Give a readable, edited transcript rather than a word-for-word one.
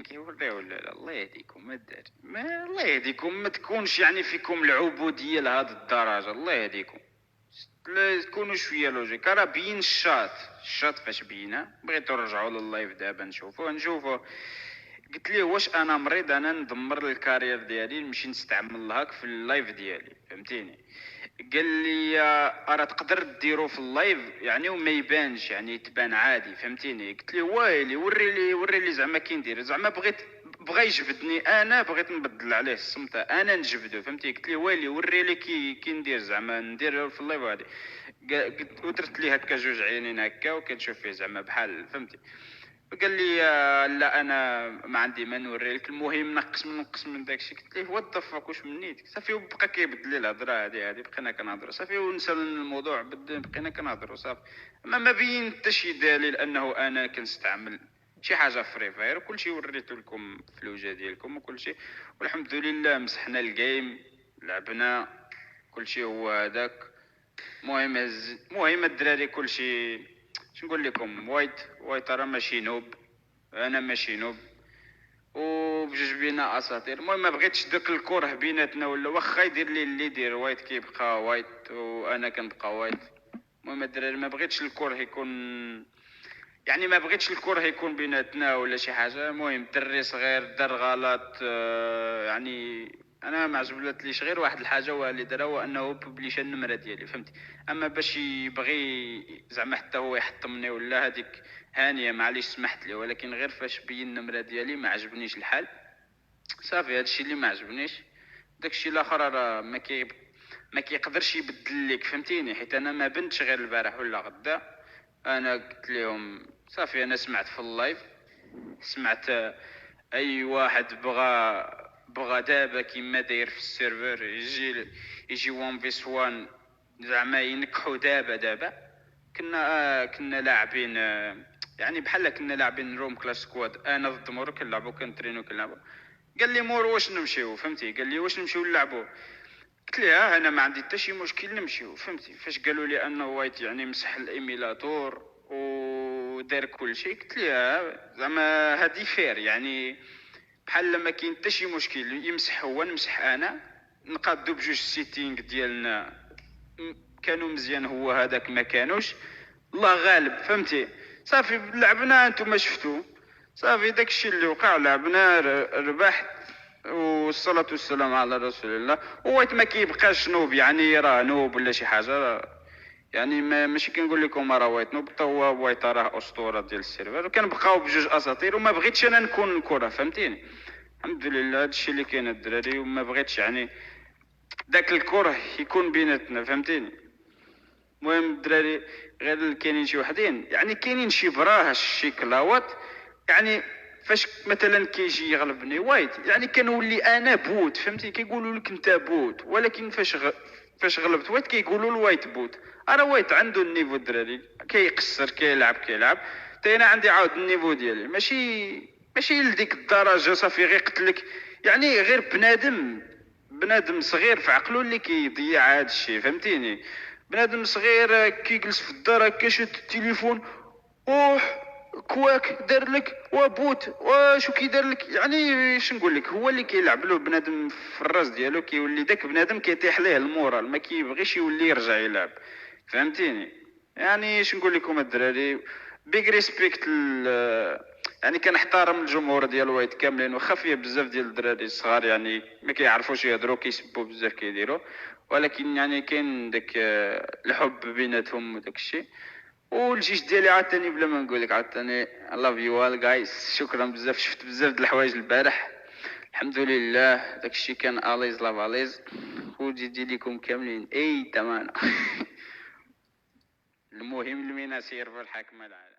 كيوري ولا لا؟ الله يهديكم الدار، ما الله يهديكم، ما تكونش يعني فيكم العبوديه لهذه الدرجه. الله يهديكم، لا تكونوا شويه لوجيك. راه بين الشات فاش بينا. بغيتو نرجعوا لللايف دابا نشوفوا. قلت ليه واش انا مريض انا ندمر الكارير ديالي نمشي نستعمل الهاك في اللايف ديالي، فهمتيني؟ قال لي راه تقدر ديرو في اللايف يعني وما يبانش، يعني تبان عادي، فهمتيني؟ قلت له وايلي وري لي زعما كي ندير. زعما بغا يجبدني، انا بغيت نبدل عليه الصمته، انا نجبدو، فهمتي؟ قلت له وايلي وري لي كي ندير، زعما ندير في اللايف هادي. قلت ودرت لي هكا جوج عينين هكا وكنشوف فيه زعما بحال، فهمتي؟ قال لي لا انا ما عندي ما نوري لك، المهم نقص من داكشي. قلت ليه وات ذا فاك واش منيت صافي، وبقى كيبدل لي الهضره هذه بقينا كنهضروا صافي ونسى الموضوع، بقينا كنهضروا صافي. ما بين حتى شي دليل انه انا كنستعمل شي حاجه فري فاير، وكلشي وريته لكم في الوجه ديالكم وكلشي، والحمد لله مسحنا الجيم، لعبنا كلشي هو هذاك. المهم الدراري كلشي، نقول لكم وايت راه ماشي نوب، انا ماشي نوب، وبجوج بينا اساطير. المهم ما بغيتش داك الكره بيناتنا، ولا واخا يدير لي اللي يدير وايت كيبقى وايت وانا كنبقى وايت. المهم الدراري ما بغيتش الكره يكون، يعني ما بغيتش الكره يكون بيناتنا ولا شي حاجه. المهم الدري صغير دار غلط، يعني انا ما عجبتليش غير واحد الحاجه هو اللي دارها، هو انه بوبليشا النمره ديالي، فهمتي؟ اما باش يبغي زعما حتى هو يحطمني ولا هذيك هانيه، معليش سمحت لي، ولكن غير فاش بين النمره ديالي ما عجبنيش الحال. صافي هادشي اللي ما عجبنيش. داكشي الاخر راه ما كيقدرش يبدل لك، فهمتيني؟ حيت انا ما بنتش غير البارح ولا غدا. انا قلت لهم صافي، انا سمعت في اللايف، سمعت اي واحد بغى دابا كيما داير في السيرفر يجي 1 فيس 1 زعما ينكحوا دابا. كنا لاعبين، يعني بحال كنا لاعبين روم كلاس سكواد، انا ضد مورو كنلعبوا. قال لي مورو واش نمشيو، فهمتي؟ قال لي واش نمشيو نلعبوا. قلت لي انا ما عندي حتى شي مشكل نمشيو، فهمتي؟ فاش قالوا لي انه وايت يعني مسح الايميلاتور ودار كل شيء، قلت لي زعما هادي فير، يعني بحال لما كاين حتى شي مشكل يمسح هو نمسح انا، نقادو بجوج السيتينغ ديالنا كانوا مزيان، هو هذاك ما كانوش، الله غالب، فهمتي؟ صافي لعبنا انتم شفتوا، صافي داكشي اللي وقع، لعبنا ربحت، والصلاة والسلام على رسول الله. ووايت ما كيبقاش نوب، يعني راه نوب ولا شي حاجة، يعني ماشي كنقول لكم راه وايت نوب، حتى هو وايت راه اسطورة ديال السيرفر، وكنبقاو بجوج اساطير، وما بغيتش انا نكون الكرة، فهمتيني؟ الحمد لله هادشي اللي كاين الدراري، وما بغيتش يعني داك الكره يكون بيناتنا، فهمتيني؟ المهم الدراري غير كاينين شي وحدين، يعني كاينين شي براهش شي كلاوات، يعني فاش مثلا كيجي يغلبني وايت يعني كنولي انا بوت، فهمتي؟ كيقولوا لك انت بوت، ولكن فاش غلبت وايت كيقولوا الوايت بوت. انا وايت عنده النيفو الدراري، كيقصر كيلعب حتى انا عندي عاود النيفو ديالي، ماشي لديك الدرجه صافي غير قتلك، يعني غير بنادم صغير في عقله اللي كيضيع هذا الشيء، فهمتيني؟ بنادم صغير كيجلس في الدار هكا شاد التليفون، اوه كواك دار لك وبوت وشو كي دار لك، يعني اش نقول لك، هو اللي كيلعب له بنادم في الراس ديالو، كيولي داك بنادم كيطيح ليه المورال، ما كيبغيش يولي يرجع يلعب، فهمتيني؟ يعني اش نقول لكم الدراري، بيج ريسبكت، يعني كنحترم الجمهور ديال وايت كاملين، واخا فيه بزاف ديال الدراري الصغار يعني ما كيعرفوش يهضروا، كيسبوا بزاف كيديروا، ولكن يعني كاين داك الحب بيناتهم وداك الشيء. والجيش ديالي عاوتاني بلا ما نقول لك عاوتاني I love you all guys، شكرا بزاف، شفت بزاف د الحوايج البارح، الحمد لله داك الشيء كان اليز لاف اليز، وجدي ليكم كاملين اي تمام. المهم المينا سير في الحكمه العالم.